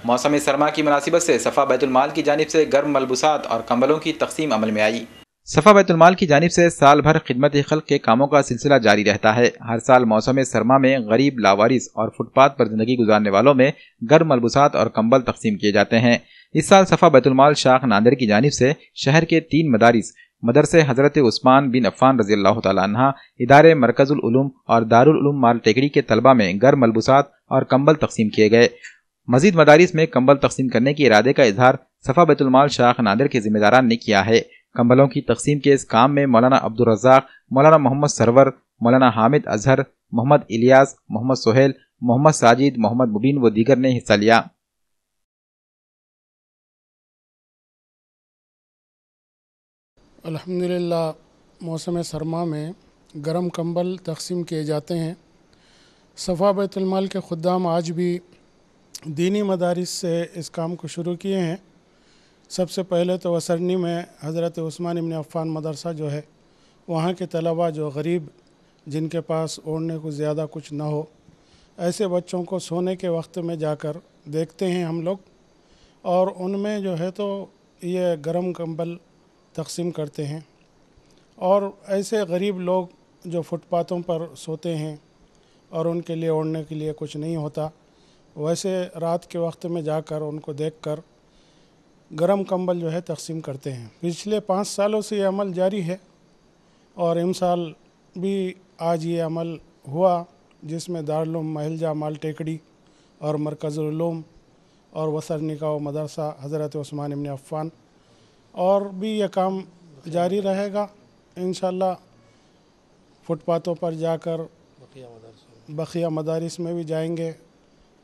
मौसम सरमा की मुनासिबत से सफ़ा बैतुल-माल की जानिब से गर्म मलबूसात और कंबलों की तकसीम अमल में आई। सफ़ा बैतुल-माल की जानिब से साल भर खिदमत खल्क के कामों का सिलसिला जारी रहता है। हर साल मौसम सरमा में गरीब, लावारिस और फुटपाथ पर जिंदगी गुजारने वालों में गर्म मलबूसात और कंबल तकसीम किए जाते हैं। इस साल सफ़ा बैतुल-माल शाख नांदेड़ की जानिब से शहर के 3 मदारिस मदरसे हजरत उस्मान बिन अफ़्फ़ान रज़ी अल्लाह तआला अन्हा, इदारे मरकजुल उलूम और दारुल उलूम माल टेकड़ी के तलबा में गर्म मलबूसात और कंबल तकसीम किए गए। मजीद मदारिस में कंबल तकसीम करने के इरादे का इजहार सफ़ा बैतुल-माल शाख नांदेड़ के जिम्मेदारान ने किया है। कंबलों की तकसीम के इस काम में मौलाना अब्दुल रज़्ज़ाक, मौलाना मोहम्मद सरवर, मौलाना हामिद अजहर, मोहम्मद इलियास, मोहम्मद सोहेल, मोहम्मद साजिद, मोहम्मद मुबीन व दीगर ने हिस्सा लिया। अल्हम्दुलिल्लाह मौसम सरमा में गर्म कंबल तकसीम किए जाते हैं। सफ़ा बैतुल-माल के खुद्दाम आज भी दीनी मदारिस से इस काम को शुरू किए हैं। सबसे पहले तो वसरनी में हज़रत उस्मान इब्न अफ़्फ़ान मदरसा जो है, वहाँ के तलबा जो गरीब, जिनके पास ओढ़ने को ज़्यादा कुछ ना हो, ऐसे बच्चों को सोने के वक्त में जाकर देखते हैं हम लोग, और उनमें जो है तो ये गर्म कंबल तकसीम करते हैं। और ऐसे गरीब लोग जो फुटपाथों पर सोते हैं और उनके लिए ओढ़ने के लिए कुछ नहीं होता, वैसे रात के वक्त में जाकर उनको देखकर गर्म कंबल जो है तकसीम करते हैं। पिछले 5 सालों से ये अमल जारी है और इमसाल भी आज ये अमल हुआ, जिसमें दारुल उलूम महलजा माल टेकड़ी और मरकजुल उलूम और वसरनी का मदरसा हज़रत उस्मान इब्न अफ़्फ़ान, और भी ये काम जारी रहेगा इंशाअल्लाह। फुटपाथों पर जाकर बखिया मदारिस में भी जाएंगे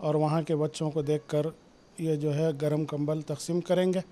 और वहाँ के बच्चों को देखकर ये जो है गर्म कंबल तकसीम करेंगे।